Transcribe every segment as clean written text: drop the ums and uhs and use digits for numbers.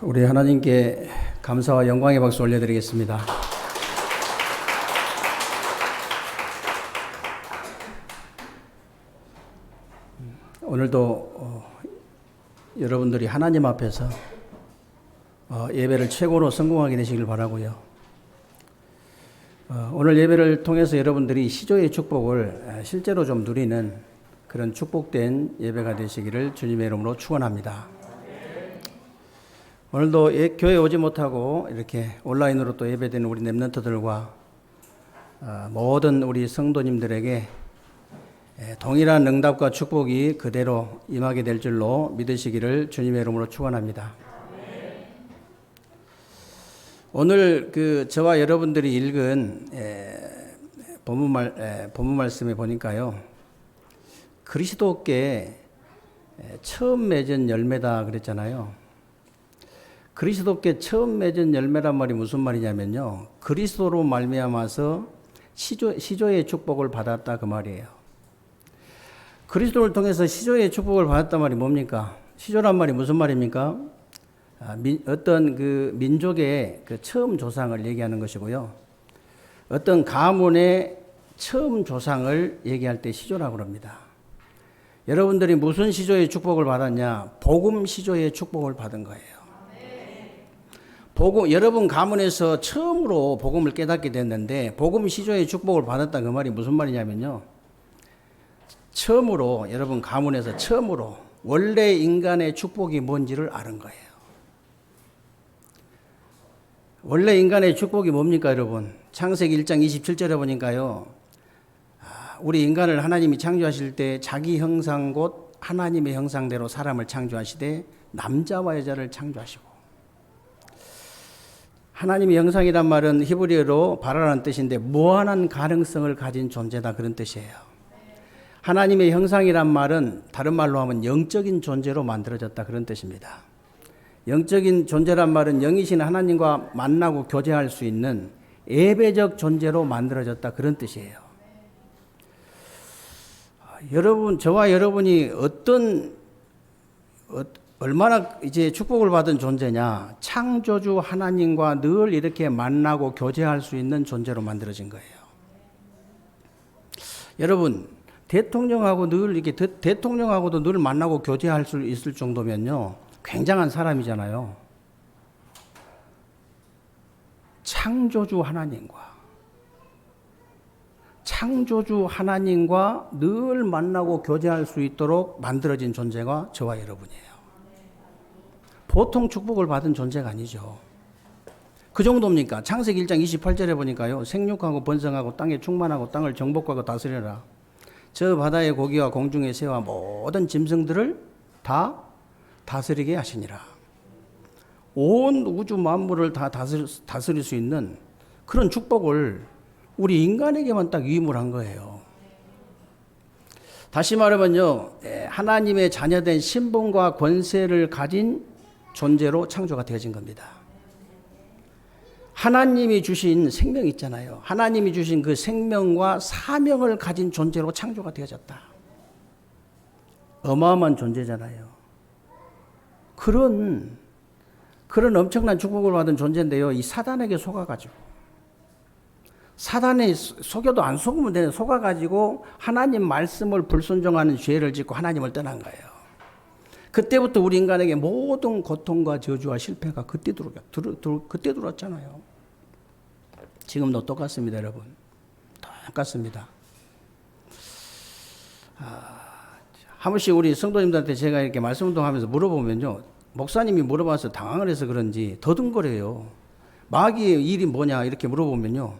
우리 하나님께 감사와 영광의 박수 올려드리겠습니다. 오늘도 여러분들이 하나님 앞에서 예배를 최고로 성공하게 되시길 바라고요. 오늘 예배를 통해서 여러분들이 시조의 축복을 실제로 좀 누리는 그런 축복된 예배가 되시기를 주님의 이름으로 축원합니다. 오늘도 교회에 오지 못하고 이렇게 온라인으로 또 예배되는 우리 렘넌트들과 모든 우리 성도님들에게 동일한 응답과 축복이 그대로 임하게 될 줄로 믿으시기를 주님의 이름으로 축원합니다. 오늘 저와 여러분들이 읽은 본문 말씀에 보니까요, 그리스도께 처음 맺은 열매다 그랬잖아요. 그리스도께 처음 맺은 열매란 말이 무슨 말이냐면요, 그리스도로 말미암아서 시조의 축복을 받았다 그 말이에요. 그리스도를 통해서 시조의 축복을 받았단 말이 뭡니까? 시조란 말이 무슨 말입니까? 어떤 그 민족의 그 처음 조상을 얘기하는 것이고요, 어떤 가문의 처음 조상을 얘기할 때 시조라고 합니다. 여러분들이 무슨 시조의 축복을 받았냐? 복음 시조의 축복을 받은 거예요. 여러분 가문에서 처음으로 복음을 깨닫게 됐는데 복음 시조의 축복을 받았다 그 말이 무슨 말이냐면요, 처음으로 여러분 가문에서 처음으로 원래 인간의 축복이 뭔지를 아는 거예요. 원래 인간의 축복이 뭡니까 여러분? 창세기 1장 27절에 보니까요, 우리 인간을 하나님이 창조하실 때 자기 형상 곧 하나님의 형상대로 사람을 창조하시되 남자와 여자를 창조하시고, 하나님의 형상이란 말은 히브리어로 바라라는 뜻인데 무한한 가능성을 가진 존재다 그런 뜻이에요. 하나님의 형상이란 말은 다른 말로 하면 영적인 존재로 만들어졌다 그런 뜻입니다. 영적인 존재란 말은 영이신 하나님과 만나고 교제할 수 있는 예배적 존재로 만들어졌다 그런 뜻이에요. 여러분, 저와 여러분이 얼마나 이제 축복을 받은 존재냐? 창조주 하나님과 늘 이렇게 만나고 교제할 수 있는 존재로 만들어진 거예요. 여러분, 대통령하고도 늘 만나고 교제할 수 있을 정도면요, 굉장한 사람이잖아요. 창조주 하나님과 늘 만나고 교제할 수 있도록 만들어진 존재가 저와 여러분이에요. 보통 축복을 받은 존재가 아니죠. 그 정도입니까? 창세기 1장 28절에 보니까요, 생육하고 번성하고 땅에 충만하고 땅을 정복하고 다스려라. 저 바다의 고기와 공중의 새와 모든 짐승들을 다 다스리게 하시니라. 온 우주 만물을 다 다스릴 수 있는 그런 축복을 우리 인간에게만 딱 위임을 한 거예요. 다시 말하면요, 하나님의 자녀된 신분과 권세를 가진 존재로 창조가 되어진 겁니다. 하나님이 주신 생명 있잖아요. 하나님이 주신 그 생명과 사명을 가진 존재로 창조가 되어졌다. 어마어마한 존재잖아요. 그런 엄청난 축복을 받은 존재인데요, 이 사단에게 속아가지고, 사단이 속여도 안 속으면 되는, 속아가지고 하나님 말씀을 불순종하는 죄를 짓고 하나님을 떠난 거예요. 그때부터 우리 인간에게 모든 고통과 저주와 실패가 그때 들어왔잖아요. 지금도 똑같습니다, 여러분. 똑같습니다. 한 번씩 우리 성도님들한테 제가 이렇게 말씀 운동하면서 물어보면요, 목사님이 물어봐서 당황을 해서 그런지 더듬거려요. 마귀의 일이 뭐냐 이렇게 물어보면요,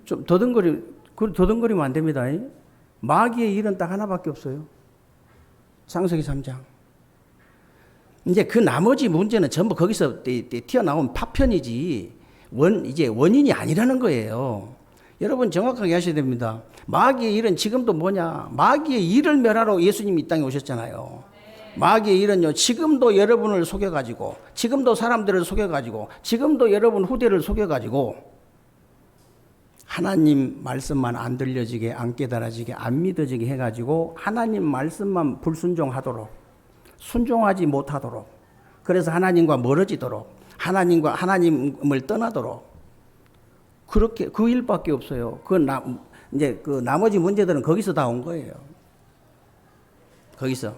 좀 더듬거리면 안 됩니다. 마귀의 일은 딱 하나밖에 없어요. 창세기 3장. 이제 그 나머지 문제는 전부 거기서 튀어나온 파편이지 이제 원인이 아니라는 거예요. 여러분 정확하게 하셔야 됩니다. 마귀의 일은 지금도 뭐냐? 마귀의 일을 멸하러 예수님이 이 땅에 오셨잖아요. 마귀의 일은요, 지금도 여러분을 속여가지고, 지금도 사람들을 속여가지고, 지금도 여러분 후대를 속여가지고 하나님 말씀만 안 들려지게, 안 깨달아지게, 안 믿어지게 해가지고 하나님 말씀만 불순종하도록, 순종하지 못하도록 그래서 하나님과 멀어지도록, 하나님을 떠나도록, 그렇게 그 일밖에 없어요. 이제 그 나머지 문제들은 거기서 다 온 거예요. 거기서.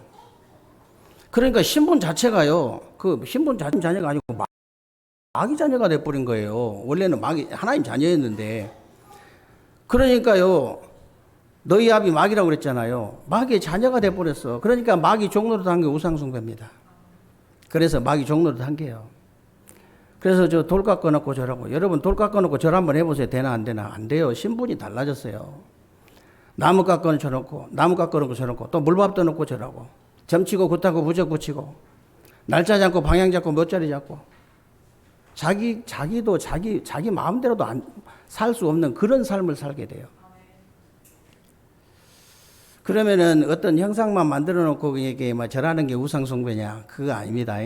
그러니까 신분 자체가요, 그 신분 자녀가 아니고 마귀 자녀가 돼버린 거예요. 원래는 하나님 자녀였는데. 그러니까요, 너희 아비 마귀라고 그랬잖아요. 마귀의 자녀가 돼버렸어. 그러니까 마귀 종노릇 한 게 우상숭배입니다. 그래서 마귀 종노릇 한 게요. 그래서 저 돌 깎아놓고 저라고. 여러분 돌 깎아놓고 절 한번 해보세요. 되나 안 되나? 안 돼요. 신분이 달라졌어요. 나무 깎아놓고 저놓고 또 물밥 떠놓고 저라고. 점치고 굿하고 부적 붙이고 날짜 잡고 방향 잡고 몇 자리 잡고 자기도 자기 마음대로도 살 수 없는 그런 삶을 살게 돼요. 그러면은 어떤 형상만 만들어 놓고 이게 뭐 절하는 게 우상숭배냐? 그거 아닙니다.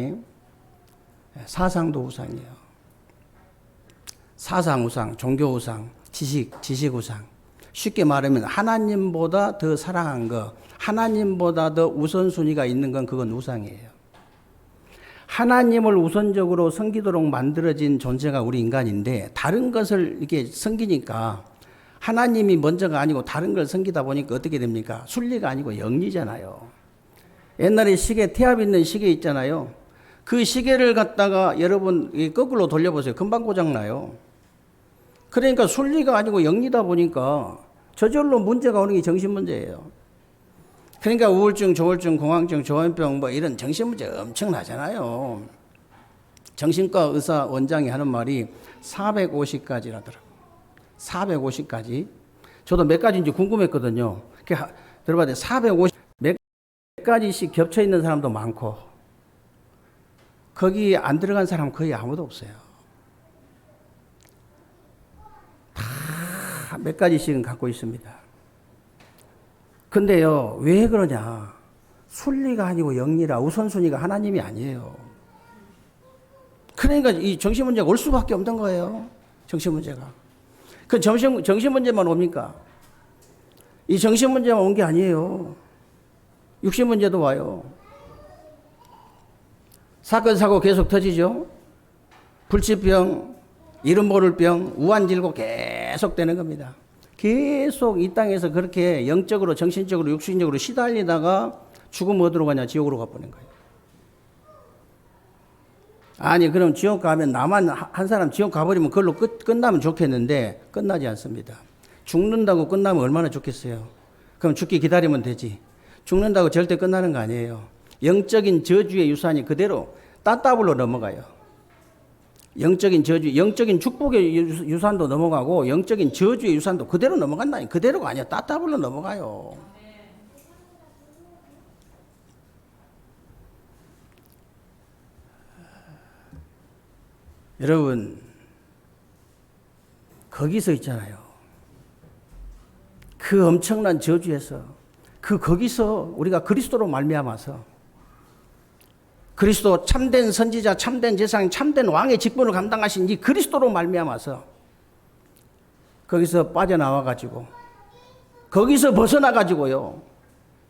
사상도 우상이에요. 사상 우상, 종교 우상, 지식 우상. 쉽게 말하면 하나님보다 더 사랑한 거, 하나님보다 더 우선순위가 있는 건 그건 우상이에요. 하나님을 우선적으로 섬기도록 만들어진 존재가 우리 인간인데 다른 것을 이렇게 섬기니까 하나님이 먼저가 아니고 다른 걸 섬기다 보니까 어떻게 됩니까? 순리가 아니고 영리잖아요. 옛날에 태압 있는 시계 있잖아요. 그 시계를 갖다가 여러분 거꾸로 돌려보세요. 금방 고장나요. 그러니까 순리가 아니고 영리다 보니까 저절로 문제가 오는 게 정신 문제예요. 그러니까 우울증, 조울증, 공황증, 조현병 뭐 이런 정신 문제 엄청나잖아요. 정신과 의사 원장이 하는 말이 450가지라더라고요. 450가지. 저도 몇 가지인지 궁금했거든요. 들어봐야 450, 몇 가지씩 겹쳐 있는 사람도 많고, 거기 안 들어간 사람 거의 아무도 없어요. 다 몇 가지씩은 갖고 있습니다. 근데요, 왜 그러냐? 순리가 아니고 영리라. 우선순위가 하나님이 아니에요. 그러니까 이 정신 문제가 올 수밖에 없는 거예요. 정신 문제가. 그 정신 문제만 옵니까? 이 정신 문제만 온 게 아니에요. 육신 문제도 와요. 사건 사고 계속 터지죠. 불치병, 이름 모를 병, 우환질고 계속 되는 겁니다. 계속 이 땅에서 그렇게 영적으로, 정신적으로, 육신적으로 시달리다가 죽으면 어디로 가냐? 지옥으로 가버린 거예요. 아니, 그럼 지옥 가면 나만 한 사람 지옥 가버리면 그걸로 끝나면 좋겠는데 끝나지 않습니다. 죽는다고 끝나면 얼마나 좋겠어요. 그럼 죽기 기다리면 되지. 죽는다고 절대 끝나는 거 아니에요. 영적인 저주의 유산이 그대로 따따블로 넘어가요. 영적인 저주, 영적인 축복의 유산도 넘어가고 영적인 저주의 유산도 그대로 넘어간다니. 그대로가 아니야. 따따블로 넘어가요. 여러분, 거기서 있잖아요. 그 엄청난 저주에서, 거기서 우리가 그리스도로 말미암아서 그리스도 참된 선지자, 참된 제사장, 참된 왕의 직분을 감당하신 이 그리스도로 말미암아서 거기서 빠져나와가지고 거기서 벗어나가지고요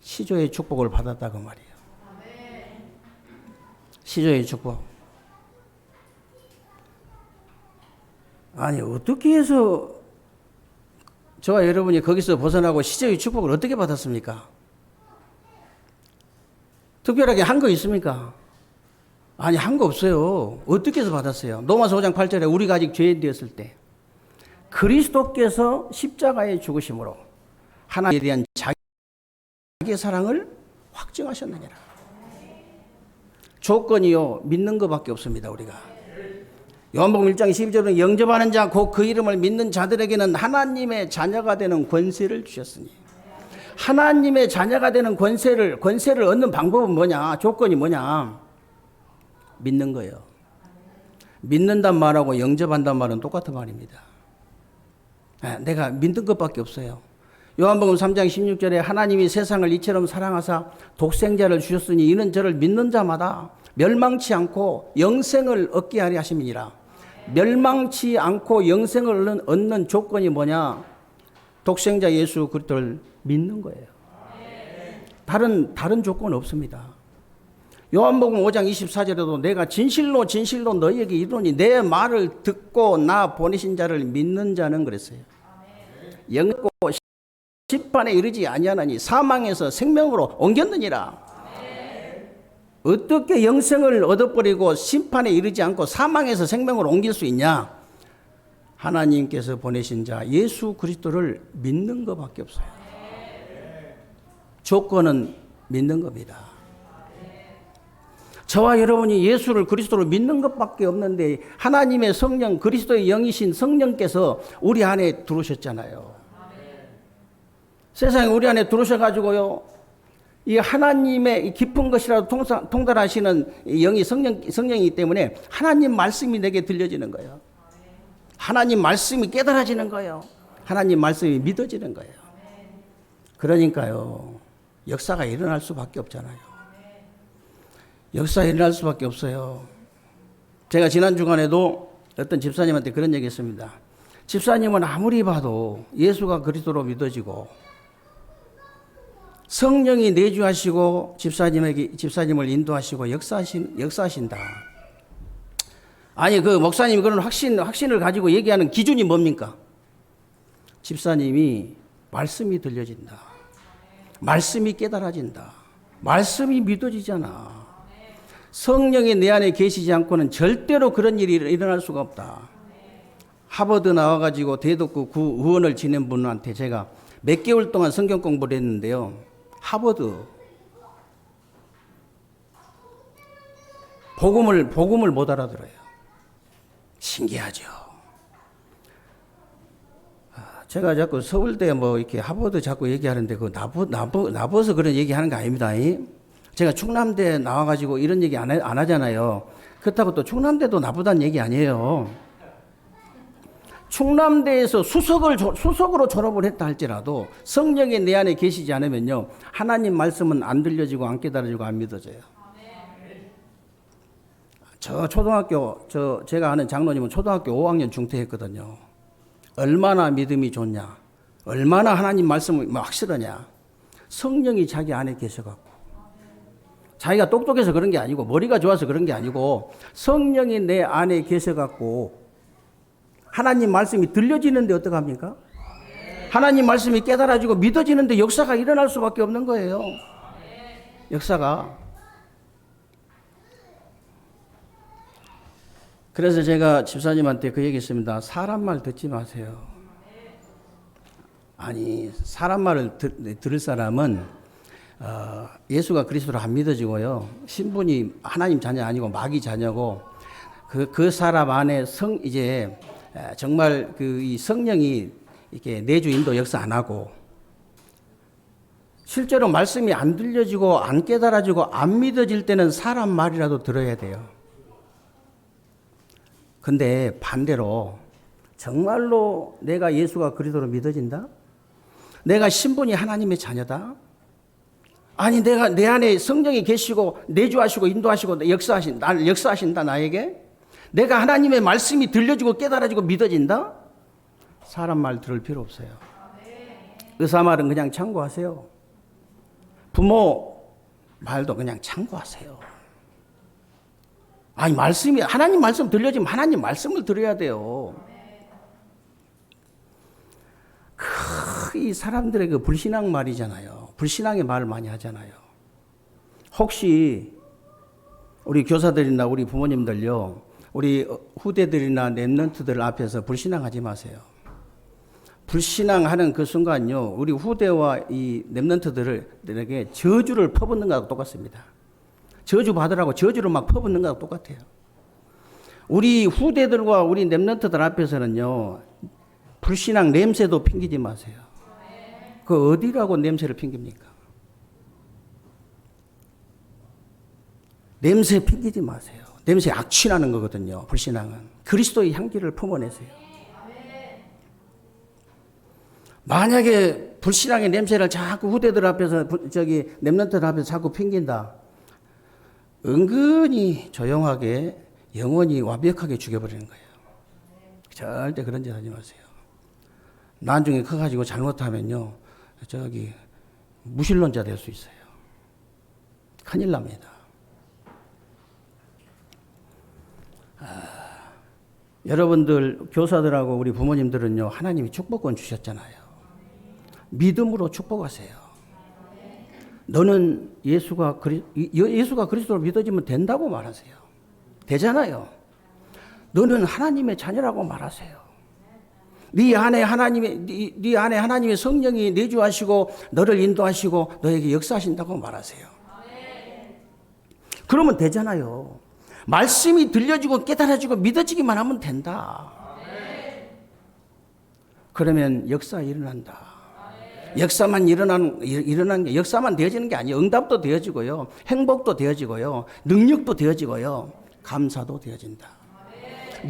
시조의 축복을 받았다고 말이에요. 시조의 축복. 아니, 어떻게 해서 저와 여러분이 거기서 벗어나고 시조의 축복을 어떻게 받았습니까? 특별하게 한 거 있습니까? 아니, 한 거 없어요. 어떻게 해서 받았어요? 로마서 5장 8절에 우리가 아직 죄인되었을 때 그리스도께서 십자가에 죽으심으로 하나님에 대한 자기의 사랑을 확증하셨느니라. 조건이요, 믿는 것밖에 없습니다. 우리가 요한복음 1장 12절에 영접하는 자 곧 그 이름을 믿는 자들에게는 하나님의 자녀가 되는 권세를 주셨으니, 하나님의 자녀가 되는 권세를 얻는 방법은 뭐냐? 조건이 뭐냐? 믿는 거예요. 믿는단 말하고 영접한단 말은 똑같은 말입니다. 내가 믿는 것밖에 없어요. 요한복음 3장 16절에 하나님이 세상을 이처럼 사랑하사 독생자를 주셨으니 이는 저를 믿는 자마다 멸망치 않고 영생을 얻게 하려 하심이니라. 멸망치 않고 영생을 얻는 조건이 뭐냐? 독생자 예수 그리스도를 믿는 거예요. 다른 조건 없습니다. 요한복음 5장 24절에도 내가 진실로 진실로 너희에게 이르노니 내 말을 듣고 나 보내신 자를 믿는 자는 그랬어요. 영고 심판에 이르지 아니하나니 사망에서 생명으로 옮겼느니라. 어떻게 영생을 얻어버리고 심판에 이르지 않고 사망에서 생명으로 옮길 수 있냐? 하나님께서 보내신 자 예수 그리스도를 믿는 것밖에 없어요. 조건은 믿는 겁니다. 저와 여러분이 예수를 그리스도로 믿는 것밖에 없는데 하나님의 성령 그리스도의 영이신 성령께서 우리 안에 들어오셨잖아요. 세상에 우리 안에 들어오셔가지고요, 이 하나님의 깊은 것이라도 통달하시는 영이 성령이기 때문에 하나님 말씀이 내게 들려지는 거예요. 하나님 말씀이 깨달아지는 거예요. 하나님 말씀이 믿어지는 거예요. 그러니까요, 역사가 일어날 수밖에 없잖아요. 역사가 일어날 수밖에 없어요. 제가 지난 주간에도 어떤 집사님한테 그런 얘기 했습니다. 집사님은 아무리 봐도 예수가 그리스도로 믿어지고 성령이 내주하시고 집사님을 인도하시고 역사하신다. 아니, 그 목사님이 그런 확신을 가지고 얘기하는 기준이 뭡니까? 집사님이 말씀이 들려진다. 말씀이 깨달아진다. 말씀이 믿어지잖아. 성령이 내 안에 계시지 않고는 절대로 그런 일이 일어날 수가 없다. 하버드 나와가지고 대덕구 구 의원을 지낸 분한테 제가 몇 개월 동안 성경 공부를 했는데요. 하버드 복음을 못 알아들어요. 신기하죠. 제가 자꾸 서울대 뭐 이렇게 하버드 자꾸 얘기하는데 그 나버서 그런 얘기하는 거 아닙니다. 제가 충남대 나와가지고 이런 얘기 안 하잖아요. 그렇다고 또 충남대도 나쁘다는 얘기 아니에요. 충남대에서 수석으로 졸업을 했다 할지라도 성령이 내 안에 계시지 않으면요, 하나님 말씀은 안 들려지고 안 깨달아지고 안 믿어져요. 제가 아는 장로님은 초등학교 5학년 중퇴했거든요. 얼마나 믿음이 좋냐, 얼마나 하나님 말씀이 확실하냐. 성령이 자기 안에 계셔갖고, 자기가 똑똑해서 그런 게 아니고 머리가 좋아서 그런 게 아니고 성령이 내 안에 계셔갖고 하나님 말씀이 들려지는데 어떡합니까? 하나님 말씀이 깨달아지고 믿어지는데 역사가 일어날 수밖에 없는 거예요. 역사가. 그래서 제가 집사님한테 그 얘기 했습니다. 사람 말 듣지 마세요. 아니, 사람 말을 들을 사람은 예수가 그리스도로 안 믿어지고요, 신분이 하나님 자녀 아니고 마귀 자녀고 그 사람 안에 이제 정말 이 성령이 이렇게 내주 인도 역사 안 하고 실제로 말씀이 안 들려지고 안 깨달아지고 안 믿어질 때는 사람 말이라도 들어야 돼요. 근데 반대로 정말로 내가 예수가 그리스도로 믿어진다? 내가 신분이 하나님의 자녀다? 아니, 내가 내 안에 성령이 계시고 내주하시고 인도하시고 나를 역사하신다, 나에게? 내가 하나님의 말씀이 들려지고 깨달아지고 믿어진다? 사람 말 들을 필요 없어요. 의사 말은 그냥 참고하세요. 부모 말도 그냥 참고하세요. 아니, 하나님 말씀 들려지면 하나님 말씀을 들어야 돼요. 이 사람들의 그 불신앙 말이잖아요. 불신앙의 말을 많이 하잖아요. 혹시 우리 교사들이나 우리 부모님들요, 우리 후대들이나 랩런트들 앞에서 불신앙하지 마세요. 불신앙하는 그 순간요, 우리 후대와 이 랩런트들에게 저주를 퍼붓는 것하고 똑같습니다. 저주 받으라고 저주를 막 퍼붓는 것하고 똑같아요. 우리 후대들과 우리 랩런트들 앞에서는요, 불신앙 냄새도 핑기지 마세요. 그 어디라고 냄새를 핑깁니까? 냄새 핑기지 마세요. 냄새 악취나는 거거든요. 불신앙은 그리스도의 향기를 품어내세요. 만약에 불신앙의 냄새를 자꾸 후대들 앞에서 랩런트들 앞에서 자꾸 핑긴다, 은근히 조용하게 영원히 완벽하게 죽여버리는 거예요. 절대 그런 짓 하지 마세요. 나중에 커가지고 잘못하면요, 무신론자 될 수 있어요. 큰일 납니다. 여러분들 교사들하고 우리 부모님들은요, 하나님이 축복권 주셨잖아요. 믿음으로 축복하세요. 너는 예수가 그리스도로 믿어지면 된다고 말하세요. 되잖아요. 너는 하나님의 자녀라고 말하세요. 네 안에 하나님의 성령이 내주하시고 너를 인도하시고 너에게 역사하신다고 말하세요. 그러면 되잖아요. 말씀이 들려지고 깨달아지고 믿어지기만 하면 된다. 그러면 역사 일어난다. 역사만 일어나는 게 역사만 되어지는 게 아니에요. 응답도 되어지고요. 행복도 되어지고요. 능력도 되어지고요. 감사도 되어진다.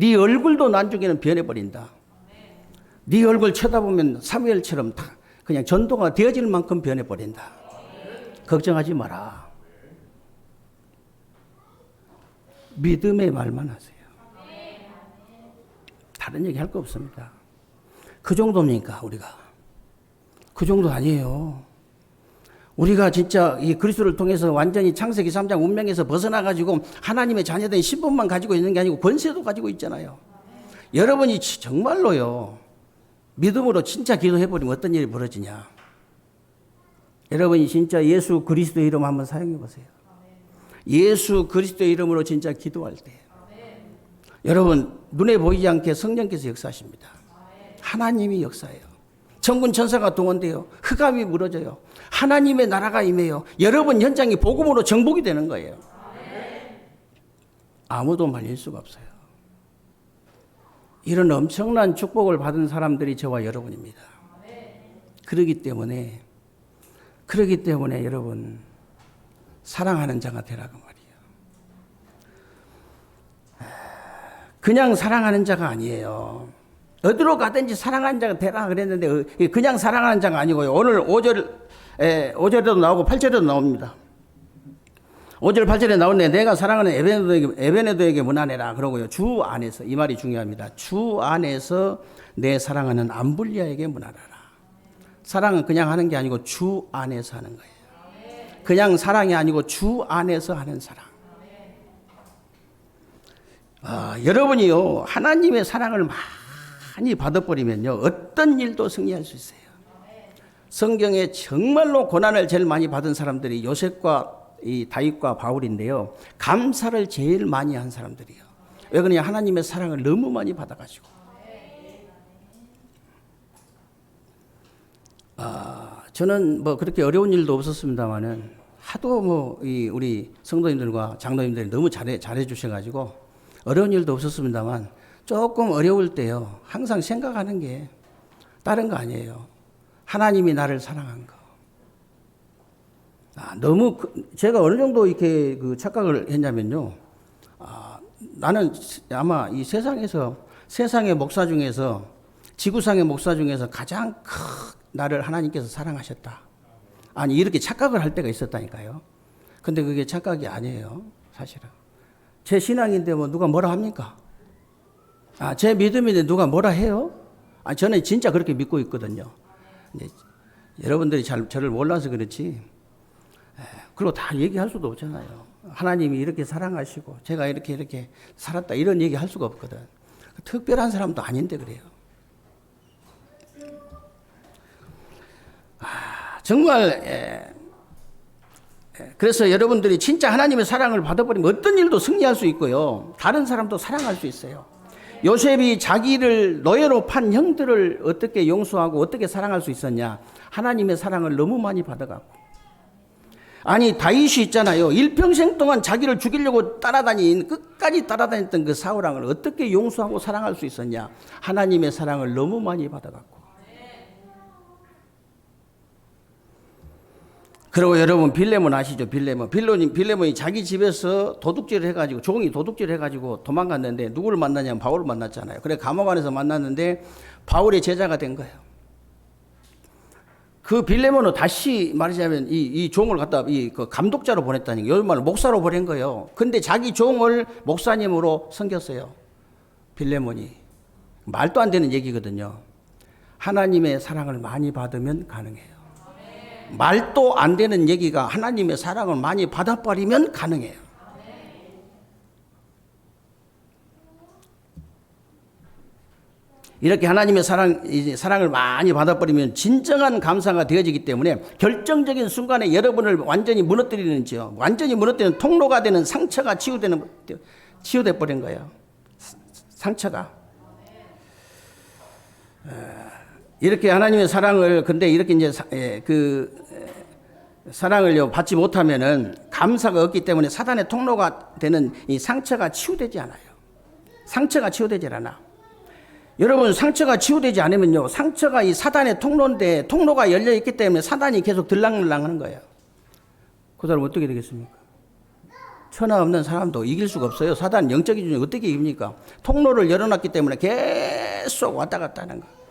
네 얼굴도 나중에는 변해버린다. 네 얼굴 쳐다보면 사무엘처럼 그냥 전도가 되어질 만큼 변해버린다. 걱정하지 마라. 믿음의 말만 하세요. 다른 얘기 할 거 없습니다. 그 정도입니까, 우리가? 그 정도 아니에요. 우리가 진짜 이 그리스도를 통해서 완전히 창세기 3장 운명에서 벗어나가지고 하나님의 자녀된 신분만 가지고 있는 게 아니고 권세도 가지고 있잖아요. 여러분이 정말로요, 믿음으로 진짜 기도해버리면 어떤 일이 벌어지냐. 여러분이 진짜 예수 그리스도의 이름 한번 사용해 보세요. 예수 그리스도의 이름으로 진짜 기도할 때 여러분 눈에 보이지 않게 성령께서 역사하십니다. 하나님이 역사해요. 천군 천사가 동원돼요. 흑암이 무너져요. 하나님의 나라가 임해요. 여러분 현장이 복음으로 정복이 되는 거예요. 아무도 말릴 수가 없어요. 이런 엄청난 축복을 받은 사람들이 저와 여러분입니다. 그러기 때문에 여러분 사랑하는 자가 되라고 말이에요. 그냥 사랑하는 자가 아니에요. 어디로 가든지 사랑하는 자가 되라 그랬는데 그냥 사랑하는 자가 아니고요. 오늘 5절에도 나오고 8절에도 나옵니다. 5절 8절에 나오는데 내가 사랑하는 에베네도에게 문안해라 그러고요. 주 안에서, 이 말이 중요합니다. 주 안에서 내 사랑하는 암블리아에게 문안하라. 사랑은 그냥 하는 게 아니고 주 안에서 하는 거예요. 그냥 사랑이 아니고 주 안에서 하는 사랑. 여러분이요, 하나님의 사랑을 많이 받아버리면요, 어떤 일도 승리할 수 있어요. 성경에 정말로 고난을 제일 많이 받은 사람들이 요셉과 이 다윗과 바울인데요, 감사를 제일 많이 한 사람들이에요. 왜 그러냐? 하나님의 사랑을 너무 많이 받아가지고. 저는 뭐 그렇게 어려운 일도 없었습니다만은 하도 우리 성도님들과 장로님들이 너무 잘해 주셔가지고 어려운 일도 없었습니다만 조금 어려울 때요, 항상 생각하는 게 다른 거 아니에요. 하나님이 나를 사랑한 거. 너무 제가 어느 정도 이렇게 착각을 했냐면요, 나는 아마 이 세상의 목사 중에서, 지구상의 목사 중에서 가장 나를 하나님께서 사랑하셨다. 아니, 이렇게 착각을 할 때가 있었다니까요. 근데 그게 착각이 아니에요, 사실은. 제 신앙인데 뭐 누가 뭐라 합니까? 제 믿음인데 누가 뭐라 해요? 저는 진짜 그렇게 믿고 있거든요. 근데 여러분들이 저를 몰라서 그렇지. 그리고 다 얘기할 수도 없잖아요. 하나님이 이렇게 사랑하시고 제가 이렇게 살았다, 이런 얘기 할 수가 없거든. 특별한 사람도 아닌데 그래요. 정말 그래서 여러분들이 진짜 하나님의 사랑을 받아버리면 어떤 일도 승리할 수 있고요, 다른 사람도 사랑할 수 있어요. 요셉이 자기를 노예로 판 형들을 어떻게 용서하고 어떻게 사랑할 수 있었냐? 하나님의 사랑을 너무 많이 받아갖고. 아니, 다윗이 있잖아요. 일평생 동안 자기를 죽이려고 끝까지 따라다녔던 그 사울왕을 어떻게 용서하고 사랑할 수 있었냐? 하나님의 사랑을 너무 많이 받아갖고. 그리고 여러분 빌레몬 아시죠? 빌레몬이 자기 집에서 도둑질을 해가지고, 종이 도둑질을 해가지고 도망갔는데 누구를 만나냐면 바울을 만났잖아요. 그래 감옥 안에서 만났는데 바울의 제자가 된 거예요. 그 빌레몬은 다시 말하자면 이 종을 갖다 그 감독자로 보냈다니까, 여기 말로 목사로 보낸 거예요. 근데 자기 종을 목사님으로 섬겼어요. 빌레몬이. 말도 안 되는 얘기거든요. 하나님의 사랑을 많이 받으면 가능해요. 말도 안 되는 얘기가 하나님의 사랑을 많이 받아버리면 가능해요. 이렇게 하나님의 사랑을 많이 받아버리면 진정한 감사가 되어지기 때문에 결정적인 순간에 여러분을 완전히 무너뜨리는지요. 완전히 무너뜨리는 통로가 되는 상처가 치유돼 버린 거예요. 상처가. 이렇게 하나님의 사랑을 근데 이렇게 이제 사랑을 받지 못하면은 감사가 없기 때문에 사단의 통로가 되는 이 상처가 치유되지 않아요. 상처가 치유되지 않아. 여러분 상처가 치유되지 않으면요 상처가 이 사단의 통로인데 통로가 열려 있기 때문에 사단이 계속 들락날락하는 거예요. 그 사람 어떻게 되겠습니까? 천하 없는 사람도 이길 수가 없어요. 사단 영적인 중에 어떻게 이깁니까? 통로를 열어놨기 때문에 계속 왔다 갔다 하는 거예요.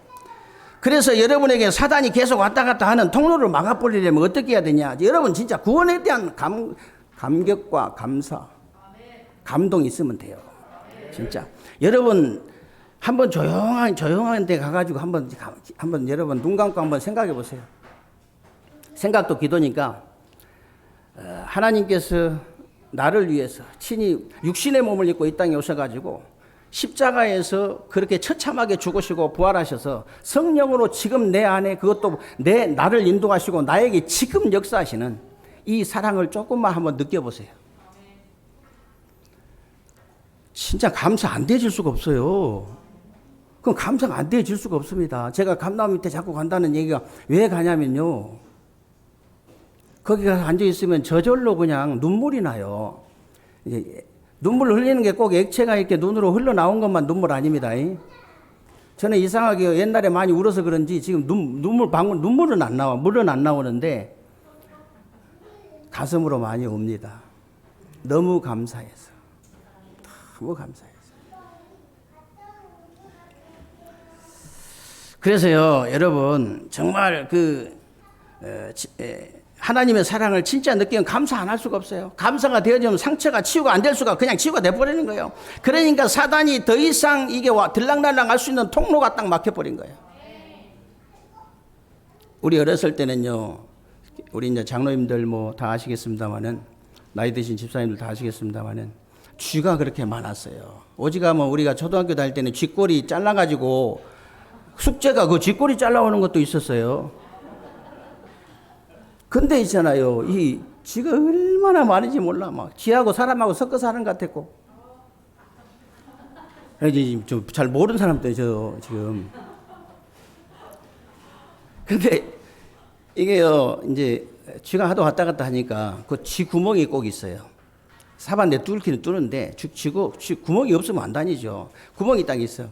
그래서 여러분에게 사단이 계속 왔다 갔다 하는 통로를 막아버리려면 어떻게 해야 되냐? 여러분 진짜 구원에 대한 감격과 감사, 감동이 있으면 돼요. 진짜 여러분 한번 조용한 데 가가지고 한번 여러분 눈 감고 한번 생각해 보세요. 생각도 기도니까 하나님께서 나를 위해서 친히 육신의 몸을 입고 이 땅에 오셔가지고 십자가에서 그렇게 처참하게 죽으시고 부활하셔서 성령으로 지금 내 안에 그것도 나를 인도하시고 나에게 지금 역사하시는 이 사랑을 조금만 한번 느껴보세요. 진짜 감사 안 되질 수가 없어요. 그럼 감사가 안 되질 수가 없습니다. 제가 감나무 밑에 자꾸 간다는 얘기가 왜 가냐면요. 거기 가서 앉아있으면 저절로 그냥 눈물이 나요. 눈물 흘리는 게 꼭 액체가 이렇게 눈으로 흘러나온 것만 눈물 아닙니다. 저는 이상하게 옛날에 많이 울어서 그런지 지금 눈물은 안 나와. 물은 안 나오는데 가슴으로 많이 옵니다. 너무 감사해서. 너무 감사해서. 그래서요, 여러분, 정말 하나님의 사랑을 진짜 느끼면 감사 안 할 수가 없어요. 감사가 되어지면 상처가 치유가 안 될 수가 그냥 치유가 돼버리는 거예요. 그러니까 사단이 더 이상 이게 들락날락 할 수 있는 통로가 딱 막혀버린 거예요. 우리 어렸을 때는요, 우리 이제 장로님들 뭐 다 아시겠습니다만은, 나이 드신 집사님들 다 아시겠습니다만은, 쥐가 그렇게 많았어요. 오지가면 우리가 초등학교 다닐 때는 쥐꼬리 잘라가지고 숙제가 그 쥐꼬리 잘라오는 것도 있었어요. 근데 있잖아요. 이 쥐가 얼마나 많은지 몰라. 막 쥐하고 사람하고 섞어 사는 것 같았고. 이제 좀 잘 모르는 사람들 지금. 근데 이게요. 이제 쥐가 하도 왔다 갔다 하니까 그 쥐 구멍이 꼭 있어요. 사반대 뚫기는 뚫는데 쥐 구멍이 없으면 안 다니죠. 구멍이 딱 있어.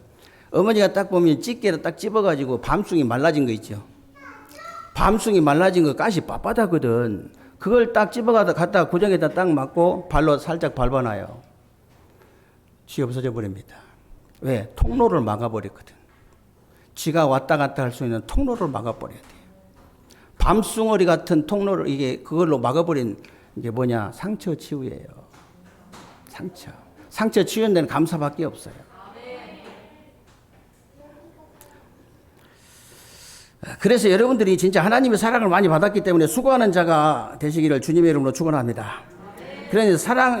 어머니가 딱 보면 집게로 딱 집어가지고 밤숭이 말라진 거 있죠. 밤숭이 말라진 거 가시 빳빳하거든. 그걸 딱 갖다가 고정에다 딱 맞고 발로 살짝 밟아놔요. 쥐 없어져 버립니다. 왜? 통로를 막아버렸거든. 쥐가 왔다 갔다 할 수 있는 통로를 막아버려야 돼요. 밤숭어리 같은 통로를 그걸로 막아버린 게 뭐냐? 상처 치유예요. 상처 치유는 데는 감사밖에 없어요. 그래서 여러분들이 진짜 하나님의 사랑을 많이 받았기 때문에 수고하는 자가 되시기를 주님의 이름으로 축원합니다. 그러니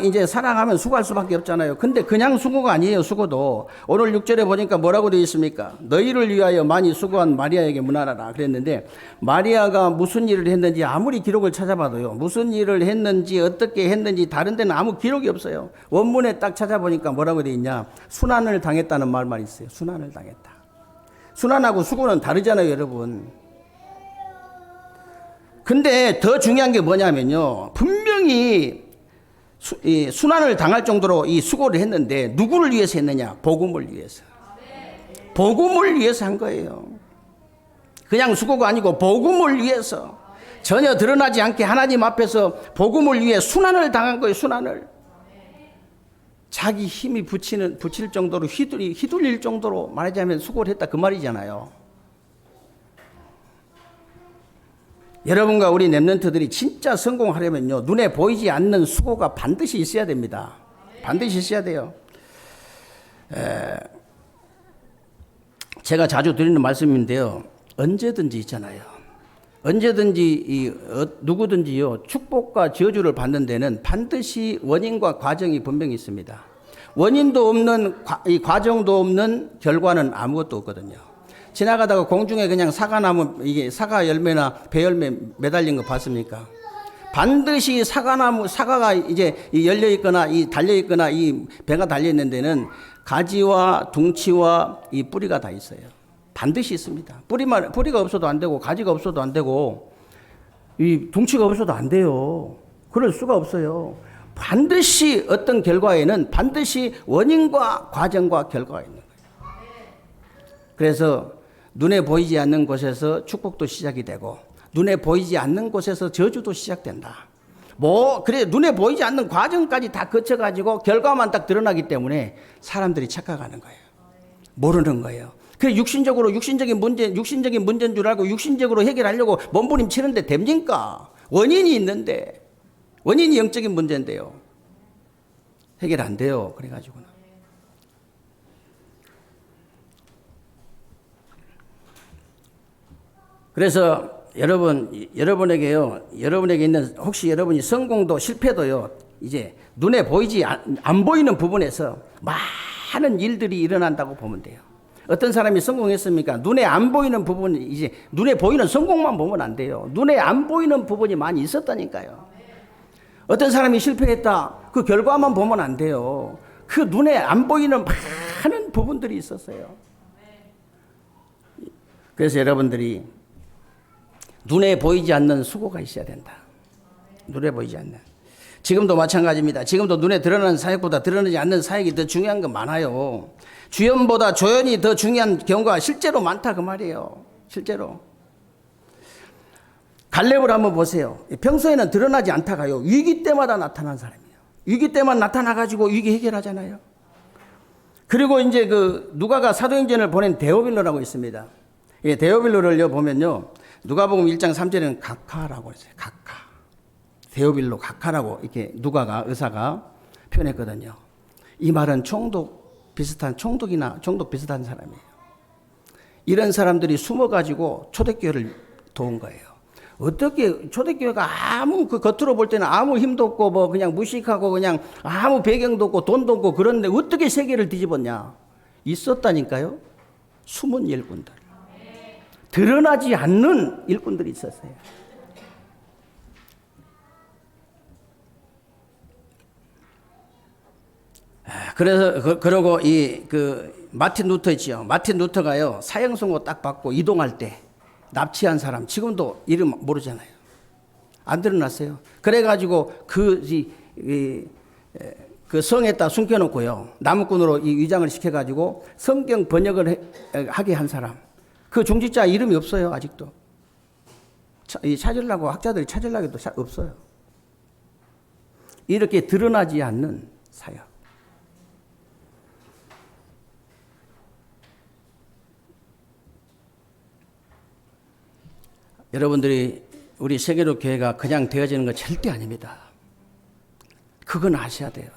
이제 사랑하면 수고할 수밖에 없잖아요. 근데 그냥 수고가 아니에요. 수고도 오늘 6절에 보니까 뭐라고 되어 있습니까? 너희를 위하여 많이 수고한 마리아에게 문안하라 그랬는데, 마리아가 무슨 일을 했는지 아무리 기록을 찾아봐도요, 무슨 일을 했는지 어떻게 했는지 다른 데는 아무 기록이 없어요. 원문에 딱 찾아보니까 뭐라고 되어 있냐? 순환을 당했다는 말만 있어요. 순환을 당했다. 순환하고 수고는 다르잖아요, 여러분. 근데 더 중요한 게 뭐냐면요, 분명히 순환을 당할 정도로 이 수고를 했는데 누구를 위해서 했느냐? 복음을 위해서. 복음을 위해서 한 거예요. 그냥 수고가 아니고 복음을 위해서, 전혀 드러나지 않게 하나님 앞에서 복음을 위해 순환을 당한 거예요. 순환을. 자기 힘이 붙일 정도로 휘둘릴 정도로 말하자면 수고를 했다 그 말이잖아요. 여러분과 우리 렘넌트들이 진짜 성공하려면요, 눈에 보이지 않는 수고가 반드시 있어야 됩니다. 반드시 있어야 돼요. 제가 자주 드리는 말씀인데요, 언제든지 있잖아요. 언제든지 누구든지요, 축복과 저주를 받는 데는 반드시 원인과 과정이 분명히 있습니다. 원인도 없는 이 과정도 없는 결과는 아무것도 없거든요. 지나가다가 공중에 그냥 사과나무, 이게 사과 열매나 배 열매 매달린 거 봤습니까? 반드시 사과가 이제 열려 있거나 이 달려 있거나 이 배가 달려 있는 데는 가지와 둥치와 이 뿌리가 다 있어요. 반드시 있습니다. 뿌리가 없어도 안 되고 가지가 없어도 안 되고 이 둥치가 없어도 안 돼요. 그럴 수가 없어요. 반드시 어떤 결과에는 반드시 원인과 과정과 결과가 있는 거예요. 그래서 눈에 보이지 않는 곳에서 축복도 시작이 되고 눈에 보이지 않는 곳에서 저주도 시작된다. 그래 눈에 보이지 않는 과정까지 다 거쳐가지고 결과만 딱 드러나기 때문에 사람들이 착각하는 거예요. 모르는 거예요. 그래 육신적인 문제인 줄 알고 육신적으로 해결하려고 몸부림치는데 됩니까? 원인이 있는데 원인이 영적인 문제인데요. 해결 안 돼요. 그래가지고는. 그래서 여러분에게 있는 혹시 여러분이 성공도 실패도요. 이제 눈에 보이지 안 보이는 부분에서 많은 일들이 일어난다고 보면 돼요. 어떤 사람이 성공했습니까? 눈에 안 보이는 부분, 이제 눈에 보이는 성공만 보면 안 돼요. 눈에 안 보이는 부분이 많이 있었다니까요. 어떤 사람이 실패했다. 그 결과만 보면 안 돼요. 그 눈에 안 보이는 많은 부분들이 있었어요. 그래서 여러분들이 눈에 보이지 않는 수고가 있어야 된다. 눈에 보이지 않는. 지금도 마찬가지입니다. 지금도 눈에 드러나는 사역보다 드러나지 않는 사역이 더 중요한 거 많아요. 주연보다 조연이 더 중요한 경우가 실제로 많다 그 말이에요. 실제로. 갈렙을 한번 보세요. 평소에는 드러나지 않다가요. 위기 때마다 나타난 사람이에요. 위기 때만 나타나가지고 위기 해결하잖아요. 그리고 이제 누가가 사도행전을 보낸 데오빌로라고 있습니다. 예, 데오빌로를 보면요. 누가복음 1장 3절에는 각하라고 했어요. 각하. 데오빌로 각하라고 이렇게 누가가 의사가 표현했거든요. 이 말은 총독 비슷한 사람이에요. 이런 사람들이 숨어가지고 초대교회를 도운 거예요. 어떻게 초대교회가 겉으로 볼 때는 아무 힘도 없고 그냥 무식하고 그냥 아무 배경도 없고 돈도 없고 그런데 어떻게 세계를 뒤집었냐? 있었다니까요. 숨은 일꾼들. 드러나지 않는 일꾼들이 있었어요. 그래서 그러고 마틴 루터 있죠. 마틴 루터가요 사형 선고 딱 받고 이동할 때 납치한 사람 지금도 이름 모르잖아요. 안 드러났어요. 그래가지고 그 성에다 숨겨놓고요 나무꾼으로 이 위장을 시켜가지고 성경 번역을 하게 한 사람. 그 중직자 이름이 없어요 아직도. 찾으려고 학자들이 찾으려고 해도 없어요. 이렇게 드러나지 않는 사역. 여러분들이 우리 세계로 교회가 그냥 되어지는 건 절대 아닙니다. 그건 아셔야 돼요.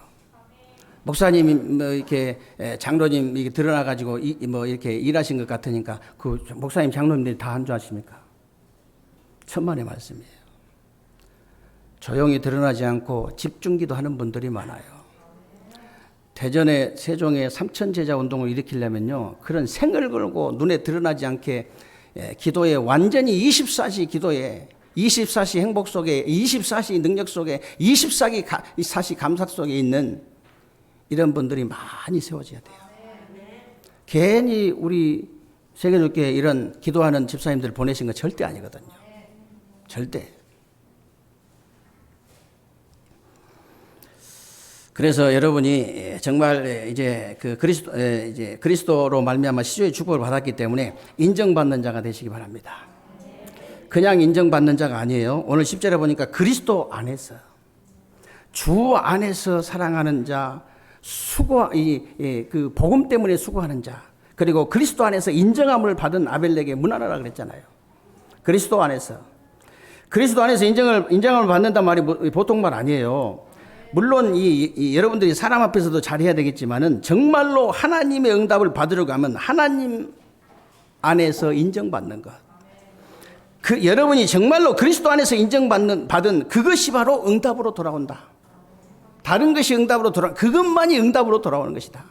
목사님이 이렇게 장로님 이렇게 드러나 가지고 이렇게 일하신 것 같으니까 그 목사님 장로님들이 다 한 줄 아십니까? 천만의 말씀이에요. 조용히 드러나지 않고 집중기도 하는 분들이 많아요. 대전의 세종의 삼천제자 운동을 일으키려면요 그런 생을 걸고 눈에 드러나지 않게 기도에 완전히 24시 기도에 24시 행복 속에 24시 능력 속에 24시 감사 속에 있는 이런 분들이 많이 세워져야 돼요. 괜히 우리 세계적교회 이런 기도하는 집사님들 보내신 거 절대 아니거든요. 절대. 그래서 여러분이 정말 이제 그리스도로 말미암아 시조의 축복을 받았기 때문에 인정받는 자가 되시기 바랍니다. 그냥 인정받는 자가 아니에요. 오늘 10절에 보니까 그리스도 안에서 주 안에서 사랑하는 자, 그 복음 때문에 수고하는 자, 그리고 그리스도 안에서 인정함을 받은 아벨에게 문안하라 그랬잖아요. 그리스도 안에서 인정을 받는단 말이 보통 말 아니에요. 물론 여러분들이 사람 앞에서도 잘해야 되겠지만은 정말로 하나님의 응답을 받으려고 하면 하나님 안에서 인정받는 것. 여러분이 정말로 그리스도 안에서 받은 그것이 바로 응답으로 돌아온다. 다른 것이 응답으로 그것만이 응답으로 돌아오는 것이다.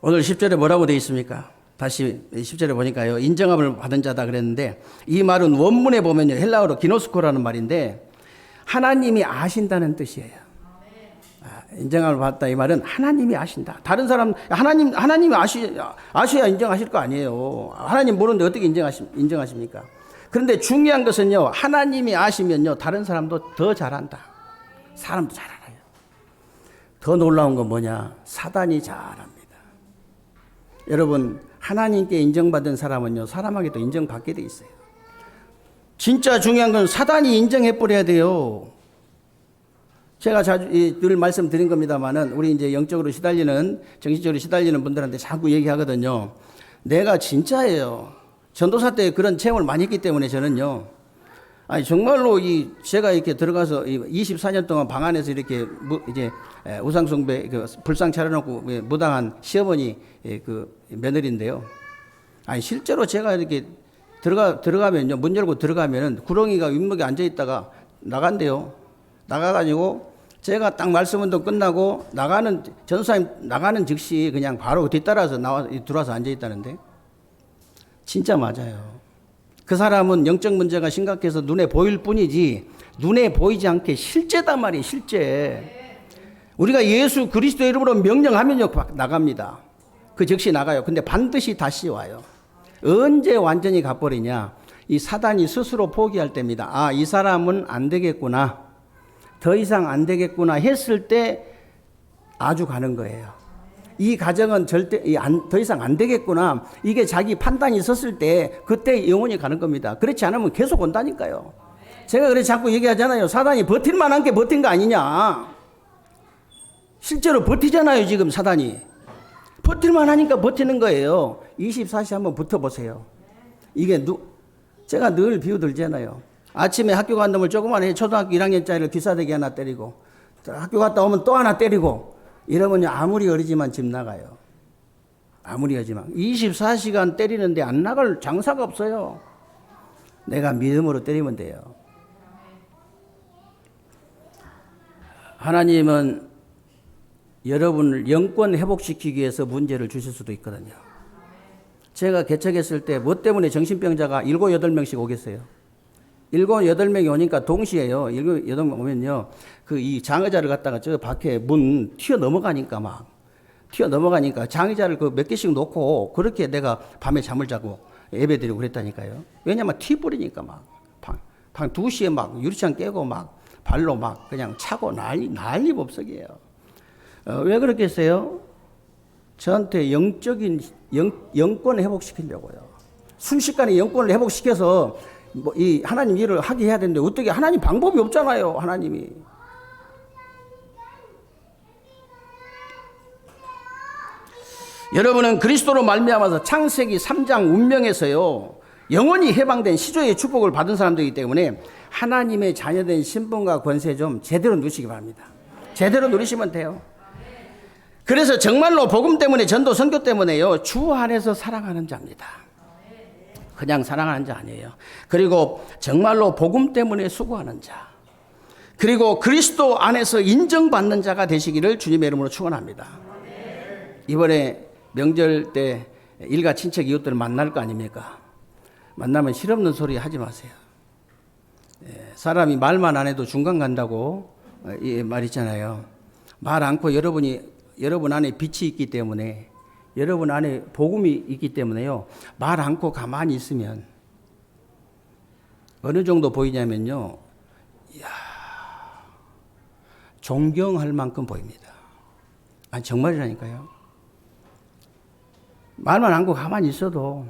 오늘 10절에 뭐라고 되어 있습니까? 다시 10절에 보니까요. 인정함을 받은 자다 그랬는데 이 말은 원문에 보면요. 헬라어로 기노스코라는 말인데 하나님이 아신다는 뜻이에요. 인정함을 받았다 이 말은 하나님이 아신다. 다른 사람 하나님이 아셔야 인정하실 거 아니에요. 하나님 모르는데 어떻게 인정하십니까? 그런데 중요한 것은요. 하나님이 아시면요. 다른 사람도 더 잘한다. 사람도 잘 알아요. 더 놀라운 건 뭐냐? 사단이 잘 압니다. 여러분 하나님께 인정받은 사람은요. 사람에게도 인정받게 돼 있어요. 진짜 중요한 건 사단이 인정해 버려야 돼요. 제가 늘 말씀드린 겁니다만은 우리 이제 영적으로 시달리는 정신적으로 시달리는 분들한테 자꾸 얘기하거든요. 내가 진짜예요. 전도사 때 그런 체험을 많이 했기 때문에 저는요. 아니 정말로 제가 이렇게 들어가서 24년 동안 방 안에서 이렇게 이제 우상숭배 불상 차려놓고 무당한 시어머니 그 며느리인데요. 아니 실제로 제가 이렇게 들어가면요. 문 열고 들어가면은 구렁이가 윗목에 앉아 있다가 나간대요. 나가가지고 제가 딱 말씀운동 끝나고 전도사님 나가는 즉시 그냥 바로 뒤따라서 들어와서 앉아 있다는데 진짜 맞아요. 그 사람은 영적 문제가 심각해서 눈에 보일 뿐이지 눈에 보이지 않게 실제단 말이에요. 실제. 우리가 예수 그리스도의 이름으로 명령하면요 나갑니다. 그 즉시 나가요. 근데 반드시 다시 와요. 언제 완전히 가버리냐? 이 사단이 스스로 포기할 때입니다. 아, 이 사람은 안 되겠구나. 더 이상 안 되겠구나 했을 때 아주 가는 거예요. 이 가정은 절대 더 이상 안 되겠구나. 이게 자기 판단이 섰을 때 그때 영혼이 가는 겁니다. 그렇지 않으면 계속 온다니까요. 제가 그래서 자꾸 얘기하잖아요. 사단이 버틸 만한 게 버틴 거 아니냐. 실제로 버티잖아요. 지금 사단이. 버틸 만하니까 버티는 거예요. 24시 한번 붙어보세요. 이게 제가 늘 비유 들잖아요. 아침에 학교 간 놈을 조그만 해 초등학교 1학년짜리를 귀싸대기 하나 때리고 학교 갔다 오면 또 하나 때리고 이러면요 아무리 어리지만 집 나가요. 아무리 어리지만 24시간 때리는데 안 나갈 장사가 없어요. 내가 믿음으로 때리면 돼요. 하나님은 여러분을 영권 회복시키기 위해서 문제를 주실 수도 있거든요. 제가 개척했을 때 뭐 때문에 정신병자가 7, 8명씩 오겠어요. 7, 8명이 오니까 동시에요. 7, 8명 오면요. 이 장의자를 갖다가 저 밖에 문 튀어넘어가니까 장의자를 몇 개씩 놓고 그렇게 내가 밤에 잠을 자고 예배드리고 그랬다니까요. 왜냐면 튀버리니까 방 2시에 막 유리창 깨고 막 발로 막 그냥 차고 난리 법석이에요. 왜 그렇겠어요? 저한테 영적인 영권을 회복시키려고요. 순식간에 영권을 회복시켜서 이 하나님 일을 하게 해야 되는데 어떻게 하나님 방법이 없잖아요. 하나님이. 여러분은 그리스도로 말미암아서 창세기 3장 운명에서요. 영원히 해방된 시조의 축복을 받은 사람들이기 때문에 하나님의 자녀된 신분과 권세 좀 제대로 누리시기 바랍니다. 제대로 누리시면 돼요. 그래서 정말로 복음 때문에 전도 선교 때문에요. 주 안에서 사랑하는 자입니다. 그냥 사랑하는 자 아니에요. 그리고 정말로 복음 때문에 수고하는 자. 그리고 그리스도 안에서 인정받는 자가 되시기를 주님의 이름으로 축원합니다. 이번에 명절 때 일가 친척 이웃들을 만날 거 아닙니까? 만나면 실없는 소리 하지 마세요. 사람이 말만 안 해도 중간 간다고 이 말 있잖아요. 말 않고 여러분 안에 빛이 있기 때문에 여러분 안에 복음이 있기 때문에요. 말 않고 가만히 있으면 어느 정도 보이냐면요. 이야, 존경할 만큼 보입니다. 아니 정말이라니까요. 말만 않고 가만히 있어도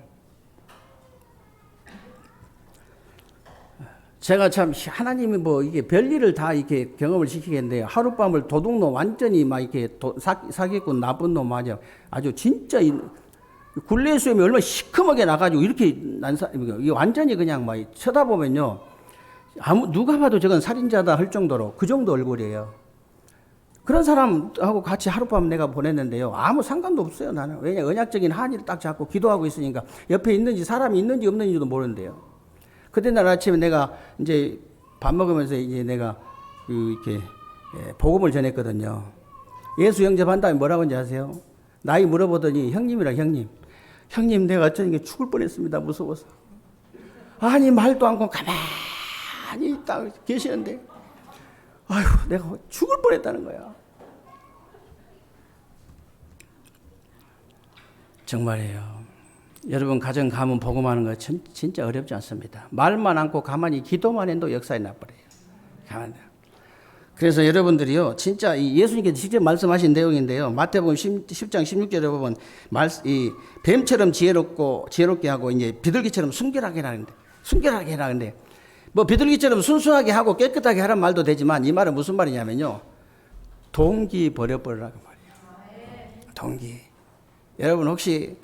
제가 참 하나님이 이게 별일을 다 이렇게 경험을 시키겠는데 하룻밤을 도둑놈 완전히 막 이렇게 사기꾼 나쁜 놈 아주 진짜 굴레 수염이 얼마나 시커멓게 나가지고 이렇게 이게 완전히 그냥 막 쳐다보면요 누가 봐도 저건 살인자다 할 정도로 그 정도 얼굴이에요. 그런 사람하고 같이 하룻밤 내가 보냈는데요. 아무 상관도 없어요, 나는. 왜냐, 언약적인 한의를 딱 잡고 기도하고 있으니까 옆에 있는지 사람이 있는지 없는지도 모르는데요. 그때 날 아침에 내가 이제 밥 먹으면서 이제 내가 이렇게 복음을 전했거든요. 예수 영접한 다음에 뭐라고 하는지 아세요? 나이 물어보더니 형님이라 형님. 형님 내가 어쩌니까 죽을 뻔했습니다. 무서워서. 아니 말도 않고 가만히 딱 계시는데 아휴 내가 죽을 뻔했다는 거야. 정말이에요. 여러분 가정 가문 복음하는 거 진짜 어렵지 않습니다. 말만 않고 가만히 기도만 해도 역사에 나버려요. 가만히. 그래서 여러분들이요 진짜 이 예수님께서 직접 말씀하신 내용인데요. 마태복음 10장 16절에 보면 이 뱀처럼 지혜롭게 하고 이제 비둘기처럼 순결하게 하라는데 뭐 비둘기처럼 순수하게 하고 깨끗하게 하란 말도 되지만 이 말은 무슨 말이냐면요. 동기 버려버리라고 말이에요. 동기. 여러분 혹시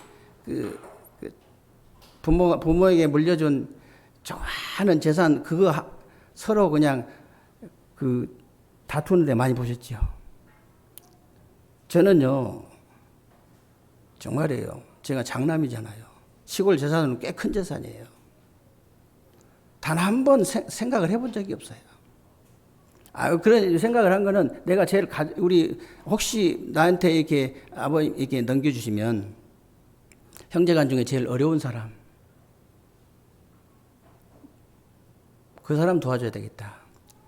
부모에게 물려준 좋아하는 재산 그거 서로 그냥 다투는데 많이 보셨죠? 저는요 정말이에요. 제가 장남이잖아요. 시골 재산은 꽤 큰 재산이에요. 단 한 번 생각을 해본 적이 없어요. 그런 생각을 한 거는 내가 제일 우리 혹시 나한테 이렇게 아버지 이렇게 넘겨주시면 형제간 중에 제일 어려운 사람 그 사람 도와줘야 되겠다.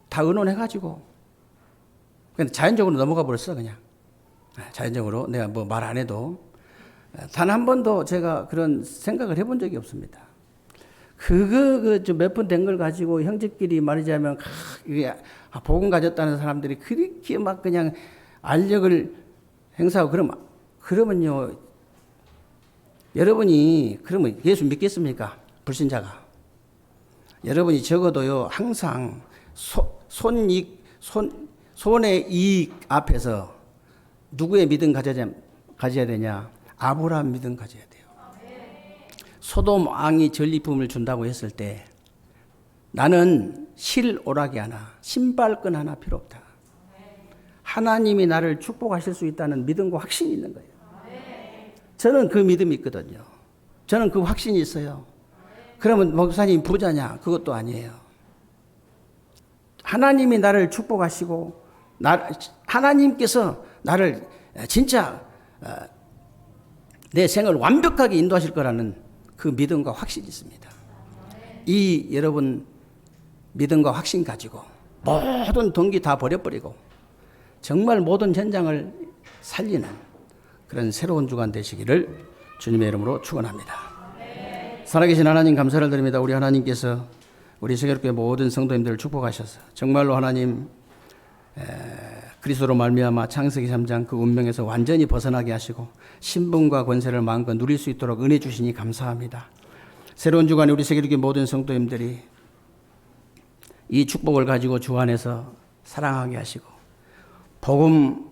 다 의논해가지고 근데 자연적으로 넘어가 버렸어 그냥. 자연적으로 내가 뭐 말 안 해도 단 한 번도 제가 그런 생각을 해본 적이 없습니다. 몇 번 된 걸 가지고 형제끼리 말하자면 이게 복음 가졌다는 사람들이 그렇게 막 그냥 알력을 행사하고 그러면요 여러분이 그러면 예수 믿겠습니까? 불신자가. 여러분이 적어도요 항상 손의 이익 앞에서 누구의 믿음 가져야 되냐? 아브라함 믿음 가져야 돼요. 소돔 왕이 전리품을 준다고 했을 때 나는 실 오락이 하나, 신발끈 하나 필요 없다. 하나님이 나를 축복하실 수 있다는 믿음과 확신이 있는 거예요. 저는 그 믿음이 있거든요. 저는 그 확신이 있어요. 그러면 목사님 부자냐? 그것도 아니에요. 하나님이 나를 축복하시고 하나님께서 나를 진짜 내 생을 완벽하게 인도하실 거라는 그 믿음과 확신이 있습니다. 이 여러분 믿음과 확신 가지고 모든 동기 다 버려버리고 정말 모든 현장을 살리는 그런 새로운 주간 되시기를 주님의 이름으로 축원합니다. 살아계신 하나님 감사를 드립니다. 우리 하나님께서 우리 세계교회 모든 성도님들을 축복하셔서 정말로 하나님 그리스도로 말미암아 창세기 3장 그 운명에서 완전히 벗어나게 하시고 신분과 권세를 마음껏 누릴 수 있도록 은혜 주시니 감사합니다. 새로운 주간에 우리 세계교회 모든 성도님들이 이 축복을 가지고 주 안에서 사랑하게 하시고 복음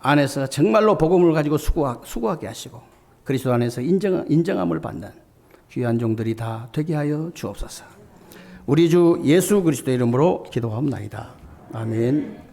안에서 정말로 복음을 가지고 수고하게 하시고 그리스도 안에서 인정함을 받는 귀한 종들이 다 되게 하여 주옵소서. 우리 주 예수 그리스도 이름으로 기도하옵나이다. 아멘.